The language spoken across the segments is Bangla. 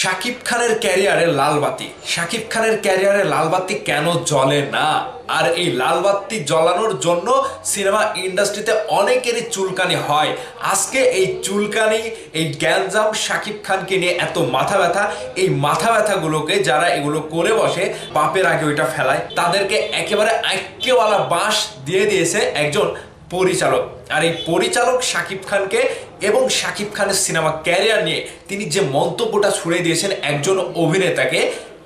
শাকিব খানের ক্যারিয়ারে লাল বাতি। শাকিব খানের ক্যারিয়ারে লাল বাতি কেন জ্বলে না? আর এই লাল বাতি জ্বলানোর জন্য সিনেমা ইন্ডাস্ট্রিতে অনেকেরই চুলকানি হয়। আজকে এই চুলকানি, এই গ্যাঞ্জাম, শাকিব খানকে নিয়ে এত মাথা ব্যথা, এই মাথা ব্যথাগুলোকে যারা এগুলো করে বসে, বাপের আগে ওইটা ফেলায়, তাদেরকে একেবারে আইক্যওয়ালা বাঁশ দিয়ে দিয়েছে একজন পরিচালক। আর এই পরিচালক শাকিব খানকে এবং শাকিব খানের সিনেমা ক্যারিয়ার নিয়ে তিনি যে মন্তব্যটা ছুড়ে দিয়েছেন একজন অভিনেতাকে,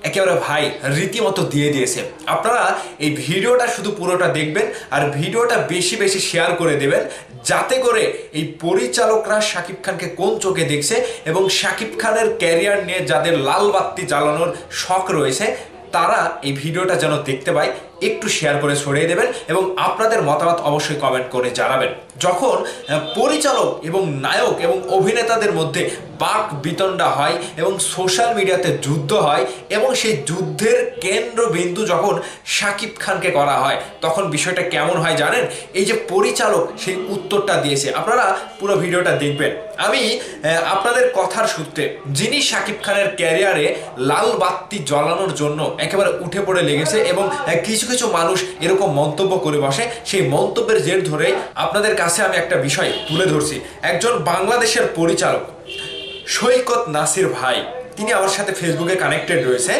একেবারে ভাই রীতিমতো দিয়ে দিয়েছে। আপনারা এই ভিডিওটা শুধু পুরোটা দেখবেন আর ভিডিওটা বেশি বেশি শেয়ার করে দেবেন, যাতে করে এই পরিচালকরা শাকিব খানকে কোন চোখে দেখছে এবং শাকিব খানের ক্যারিয়ার নিয়ে যাদের লাল বাতি জ্বালানোর শখ রয়েছে তারা এই ভিডিওটা যেন দেখতে পায়। একটু শেয়ার করে ছড়িয়ে দেবেন এবং আপনাদের মতামত অবশ্যই কমেন্ট করে জানাবেন। যখন পরিচালক এবং নায়ক এবং অভিনেতাদের মধ্যে বাক বিতণ্ডা হয় এবং সোশ্যাল মিডিয়াতে যুদ্ধ হয় এবং সেই যুদ্ধের কেন্দ্রবিন্দু যখন শাকিব খানকে করা হয়, তখন বিষয়টা কেমন হয় জানেন? এই যে পরিচালক সেই উত্তরটা দিয়েছে, আপনারা পুরো ভিডিওটা দেখবেন। আমি আপনাদের কথার সূত্রে, যিনি শাকিব খানের ক্যারিয়ারে লাল বাতি জ্বালানোর জন্য একেবারে উঠে পড়ে লেগেছে এবং কিছু কিছু মানুষ এরকম মন্তব্য করে বসে, সেই মন্তব্যের জের ধরে আপনাদের কাছে আমি একটা বিষয় তুলে ধরছি। একজন বাংলাদেশের পরিচালক সৈকত নাসির ভাই, তিনি আমার সাথে ফেসবুকে কানেক্টেড রয়েছে।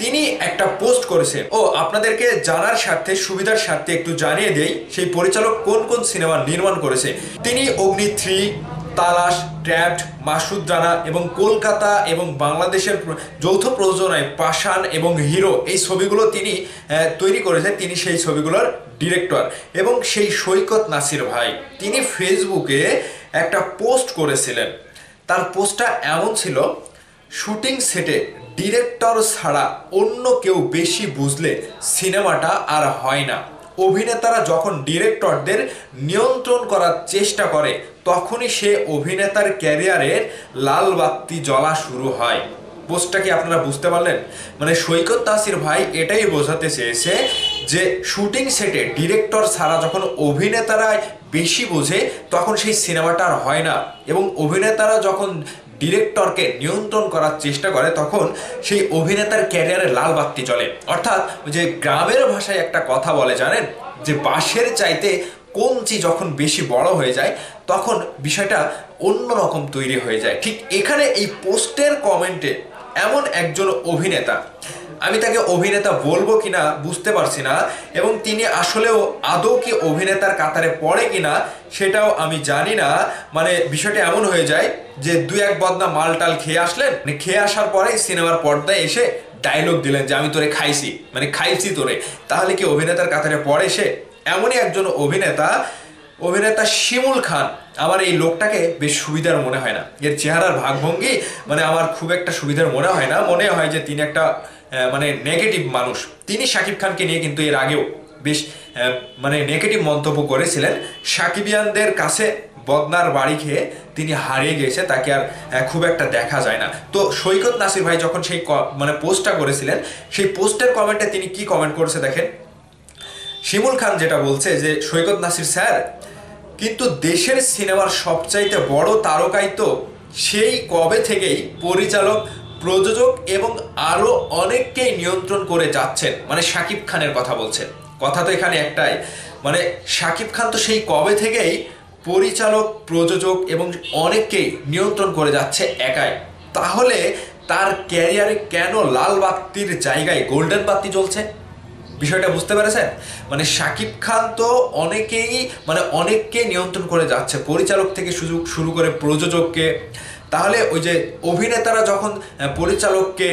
তিনি একটা পোস্ট করেছে। আপনাদেরকে জানার স্বার্থে, সুবিধার স্বার্থে একটু জানিয়ে দেই সেই পরিচালক কোন কোন সিনেমা নির্মাণ করেছে। তিনি অগ্নি 3, তালাশ, ট্র্যাপড, মাসুদ রানা এবং কলকাতা এবং বাংলাদেশের যৌথ প্রযোজনায় পাশান এবং হিরো, এই ছবিগুলো তিনি তৈরি করেছে। তিনি সেই ছবিগুলোর ডিরেক্টর। এবং সেই সৈকত নাসির ভাই, তিনি ফেসবুকে একটা পোস্ট করেছিলেন। তার পোস্টটা এমন ছিল, শুটিং সেটে ডিরেক্টর ছাড়া অন্য কেউ বেশি বুঝলে সিনেমাটা আর হয় না। অভিনেতারা যখন ডিরেক্টরদের নিয়ন্ত্রণ করার চেষ্টা করে, তখনই সে অভিনেতার ক্যারিয়ারের লাল বাতি জ্বলা শুরু হয়। পোস্টটা কি আপনারা বুঝতে পারলেন? মানে সৈকত নাসির ভাই এটাই বোঝাতে চেয়েছে যে শুটিং সেটে ডিরেক্টর ছাড়া যখন অভিনেতারা বেশি বোঝে, তখন সেই সিনেমাটা আর হয় না। এবং অভিনেতারা যখন ডিরেক্টরকে নিয়ন্ত্রণ করার চেষ্টা করে, তখন সেই অভিনেতার ক্যারিয়ারে লাল বাতি জ্বলে। অর্থাৎ যে গ্রামের ভাষায় একটা কথা বলে জানেন, যে বাঁশের চাইতে কঞ্চি যখন বেশি বড় হয়ে যায়, তখন বিষয়টা অন্যরকম তৈরি হয়ে যায়। ঠিক এখানে এই পোস্টের কমেন্টে এমন একজন অভিনেতা, আমি তাকে অভিনেতা বলবো কিনা বুঝতে পারছি না, এবং তিনি আসলেও আদৌ কি অভিনেতার কাতারে পড়ে কিনা সেটাও আমি জানি না। মানে বিষয়টা এমন হয়ে যায় যে দুই এক বদনা মালটাল খেয়ে আসলেন, খেয়ে আসার পরে সিনেমার পর্দায় এসে ডায়লগ দিলেন যে আমি তোরে খাইছি, মানে খাইছি তোরে, তাহলে কি অভিনেতার কাতারে পড়ে সে? এমনই একজন অভিনেতা শিমুল খান। আমার এই লোকটাকে বেশ সুবিধার মনে হয় না, এর চেহারার ভাবভঙ্গি মানে আমার খুব একটা সুবিধার মনে হয় না। মনে হয় যে তিনি একটা মানে নেগেটিভ মানুষ। তিনি শাকিব খানকে নিয়ে কিন্তু এর আগেও বেশ মানে নেগেটিভ মন্তব্য করেছিলেন। সাকিবিয়ানদের কাছে বদনার বাড়ি খেয়ে তিনি হারিয়ে গিয়েছে, তাকে আর খুব একটা দেখা যায় না। তো সৈকত নাসির ভাই যখন সেই মানে পোস্টটা করেছিলেন, সেই পোস্টের কমেন্টে তিনি কি কমেন্ট করেছে দেখেন। শিমুল খান যেটা বলছে যে, সৈকত নাসির স্যার, কিন্তু দেশের সিনেমার সবচাইতে বড় তারকাই তো সেই কবে থেকেই পরিচালক, প্রযোজক এবং আরো অনেককেই নিয়ন্ত্রণ করে যাচ্ছেন। মানে শাকিব খানের কথা বলছেন। কথা তো এখানে একটাই, মানে শাকিব খান তো সেই কবে থেকেই পরিচালক, প্রযোজক এবং অনেককেই নিয়ন্ত্রণ করে যাচ্ছে একাই। তাহলে তার ক্যারিয়ারে কেন লাল বাতির জায়গায় গোল্ডেন বাতি জ্বলছে? বিষয়টা বুঝতে পেরেছেন? মানে শাকিব খান তো অনেককে নিয়ন্ত্রণ করে যাচ্ছে, পরিচালক থেকে শুরু করে প্রযোজককে। তাহলে ওই যে অভিনেতারা যখন পরিচালককে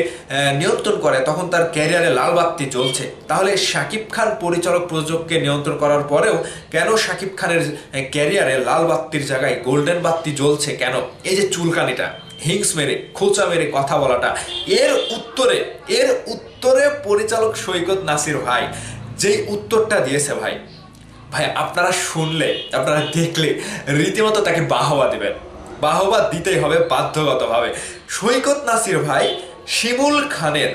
নিয়ন্ত্রণ করে, তখন তার ক্যারিয়ারে লাল বাতি জ্বলছে। তাহলে শাকিব খান পরিচালক, প্রযোজককে নিয়ন্ত্রণ করার পরেও কেন শাকিব খানের ক্যারিয়ারে লাল বাতির জায়গায় গোল্ডেন বাতি জ্বলছে কেন? এই যে চুলকানিটা, হিংস মেরে, খোঁচা মেরে কথা বলাটা, এর উত্তরে পরিচালক সৈকত নাসির ভাই যেই উত্তরটা দিয়েছে, ভাই আপনারা শুনলে, আপনারা দেখলে রীতিমতো তাকে বাহবা দেবেন। বাহবা দিতেই হবে বাধ্যগতভাবে। সৈকত নাসির ভাই শিমুল খানের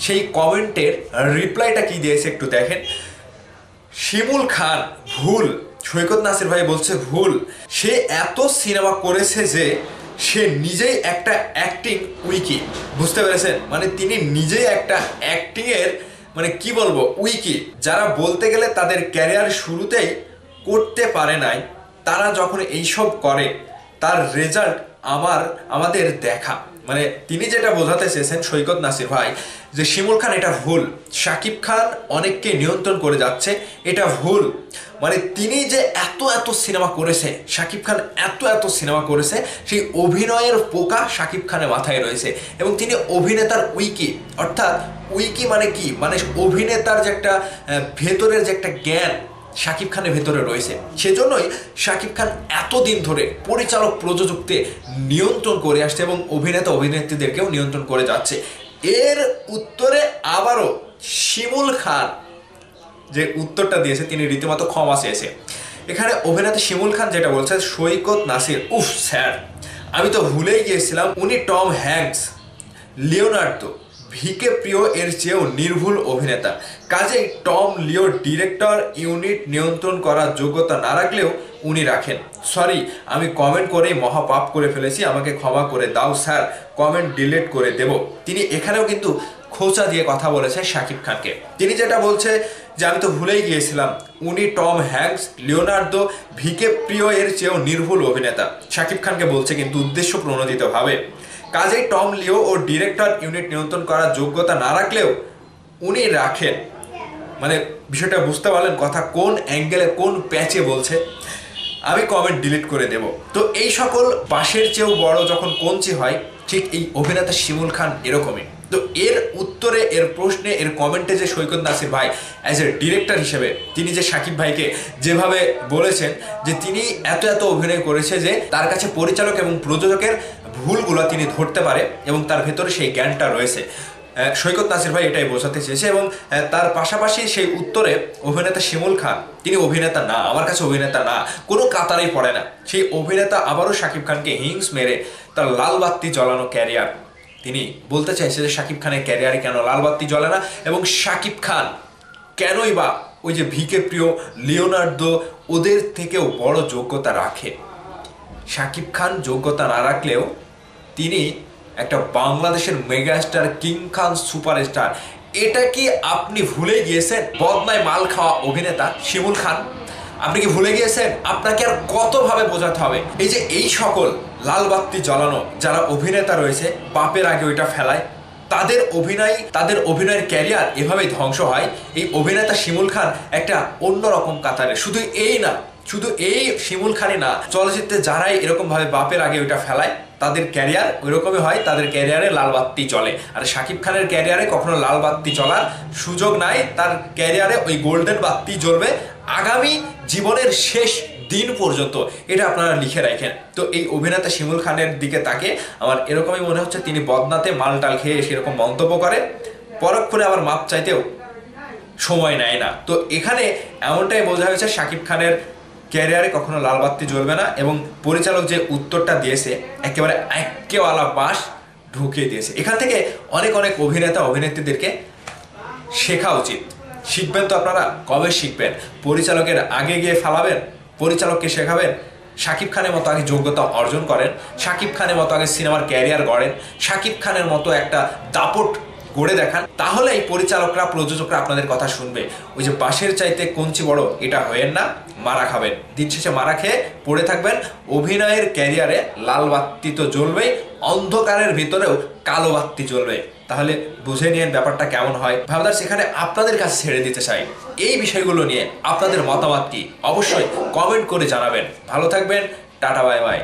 সেই কমেন্টের রিপ্লাইটা কি দিয়েছে একটু দেখেন। শিমুল খান, ভুল। সৈকত নাসির ভাই বলছে ভুল। সে এত সিনেমা করেছে যে সে নিজেই একটা অ্যাক্টিং উইকি, বুঝতে পেরেছেন? মানে তিনি নিজেই একটা অ্যাক্টিং এর মানে কি বলবো উইকি, যারা বলতে গেলে তাদের ক্যারিয়ার শুরুতেই করতে পারে নাই, তারা যখন এইসব করে তার রেজাল্ট আমাদের দেখা। মানে তিনি যেটা বোঝাতে চেয়েছেন সৈকত নাসির ভাই, যে শিমুল খান এটা ভুল, শাকিব খান অনেককে নিয়ন্ত্রণ করে যাচ্ছে, এটা ভুল। মানে তিনি যে এত সিনেমা করেছে, শাকিব খান এত সিনেমা করেছে, সেই অভিনয়ের পোকা শাকিব খানের মাথায় রয়েছে, এবং তিনি অভিনেতার উইকি, অর্থাৎ উইকি মানে কি, মানে অভিনেতার যে একটা ভেতরের যে একটা জ্ঞান শাকিব খানের ভেতরে রয়েছে। সেজন্যই শাকিব খান এতদিন ধরে পরিচালক প্রযোজককে নিয়ন্ত্রণ করে আসছে এবং অভিনেতা অভিনেত্রীদেরকেও নিয়ন্ত্রণ করে যাচ্ছে। এর উত্তরে আবারও শিমুল খান যে উত্তরটা দিয়েছে, তিনি রীতিমতো ক্ষমা চেয়েছে। এখানে অভিনেতা শিমুল খান যেটা বলছে, সৈকত নাসির, উফ স্যার, আমি তো ভুলেই গিয়েছিলাম উনি টম হ্যাঙ্কস, লিওনার্দো, ভিকে প্রিয় এর চেয়েও নির্ভুল অভিনেতা। কাজেই টম লিও ডিরেক্টর ইউনিট নিয়ন্ত্রণ করার যোগ্যতা না রাখলেও উনি রাখেন। সরি, আমি কমেন্ট করেই মহাপাপ করে ফেলেছি, আমাকে ক্ষমা করে দাও স্যার, কমেন্ট ডিলিট করে দেব। তিনি এখানেও কিন্তু খোঁচা দিয়ে কথা বলেছে শাকিব খানকে। তিনি যেটা বলছে যে আমি তো ভুলেই গিয়েছিলাম উনি টম হ্যাঙ্কস, লিওনার্দো, ভিকে প্রিয় এর চেয়েও নির্ভুল অভিনেতা। শাকিব খানকে বলছে কিন্তু উদ্দেশ্য প্রণোদিতভাবে। কাজেই টম লিও ও ডিরেক্টর ইউনিট নিয়ন্ত্রণ করার যোগ্যতা না রাখলেও উনি রাখেন। মানে বিষয়টা বুঝতে পারলেন কথা কোন অ্যাঙ্গেলে কোন প্যাচে বলছে। আমি কমেন্ট ডিলিট করে দেব। তো এই সকল বাঁশের চেয়েও বড় যখন কঞ্চি হয়, ঠিক এই অভিনেতা শিমুল খান এরকমই। তো এর উত্তরে, এর প্রশ্নে, এর কমেন্টে যে সৈকত নাসির ভাই অ্যাজ এ ডিরেক্টর হিসেবে তিনি যে শাকিব ভাইকে যেভাবে বলেছেন যে তিনি এত অভিনয় করেছে যে তার কাছে পরিচালক এবং প্রযোজকের ভুলগুলো তিনি ধরতে পারে এবং তার ভেতরে সেই জ্ঞানটা রয়েছে, সৈকত নাসির ভাই এটাই বোঝাতে চেয়েছে। এবং তার পাশাপাশি সেই উত্তরে অভিনেতা শিমুল খান, তিনি অভিনেতা না, আমার কাছে অভিনেতা না, কোনো কাতারেই পড়ে না, সেই অভিনেতা আবারও শাকিব খানকে হিংস মেরে তার লাল বাতি জ্বলানো ক্যারিয়ার, তিনি বলতে চাইছে যে শাকিব খানের ক্যারিয়ারে কেন লাল বাতি জ্বলে না, এবং শাকিব খান কেনই বা ওই যে ভিকে প্রিয়, লিওনার্দো ওদের থেকেও বড় যোগ্যতা রাখে। শাকিব খান যোগ্যতা না রাখলেও তিনি একটা বাংলাদেশের মেগাস্টার, কিং খান সুপারস্টার। এটা কি আপনি ভুলে গিয়েছেন? বদনায় মাল খাওয়া অভিনেতা শিমুল খান, আপনি কি ভুলে গিয়েছেন? আপনাকে আর কতভাবে বোঝাতে হবে? এই যে এই সকল লাল বাতি জ্বালানো যারা অভিনেতা রয়েছে, বাপের আগে ওইটা ফেলায়, তাদের অভিনয়ের ক্যারিয়ার এভাবেই ধ্বংস হয়। এই অভিনেতা শিমুল খান একটা অন্যরকম কাতারে। শুধু এই শিমুল খানই না, চলচ্চিত্রে যারাই এরকম ভাবে বাপের আগে ওইটা ফেলায় তাদের ক্যারিয়ার ওইরকমই হয়, তাদের ক্যারিয়ারে লাল বাতি চলে। আর শাকিব খানের ক্যারিয়ারে কখনো লাল বাতি চলার সুযোগ নাই, তার ক্যারিয়ারে ওই গোল্ডেন বাতি জ্বলবে আগামী জীবনের শেষ দিন পর্যন্ত, এটা আপনারা লিখে রাখেন। তো এই অভিনেতা শিমুল খানের দিকে তাকে আমার এরকমই মনে হচ্ছে তিনি বদনাতে মালটাল খেয়ে সেরকম মন্তব্য করে, পরক্ষণে আবার মাপ চাইতেও সময় নেয় না। তো এখানে এমনটাই বোঝা হয়েছে শাকিব খানের ক্যারিয়ারে কখনো লাল বাতি জ্বলবে না, এবং পরিচালক যে উত্তরটা দিয়েছে একেবারে একেওয়ালা বাঁশ ঢুকিয়ে দিয়েছে। এখান থেকে অনেক অভিনেতা অভিনেত্রীদেরকে শেখা উচিত। শিখবেন তো আপনারা, কবে শিখবেন? পরিচালকের আগে গিয়ে ফালাবেন, পরিচালককে শেখাবেন? শাকিব খানের মতো আগে যোগ্যতা অর্জন করেন, শাকিব খানের মতো আগে সিনেমার ক্যারিয়ার গড়েন, শাকিব খানের মতো একটা দাপট গড়ে দেখান, তাহলে এই পরিচালকরা, প্রযোজকরা আপনাদের কথা শুনবে। ওই যে বাঁশের চাইতে কঞ্চি বড়, এটা হয়েন না, মারা খাবেন। দিন শেষে মারা খেয়ে পড়ে থাকবেন। অভিনয়ের ক্যারিয়ারে লাল বাতি তো জ্বলবেই, অন্ধকারের ভিতরেও কালো বাতি জ্বলবে। তাহলে বুঝে নিয়ে ব্যাপারটা কেমন হয়। ভাবদার সেখানে আপনাদের কাছে ছেড়ে দিতে চাই, এই বিষয়গুলো নিয়ে আপনাদের মতামত কি অবশ্যই কমেন্ট করে জানাবেন। ভালো থাকবেন, টাটা, বাই বাই।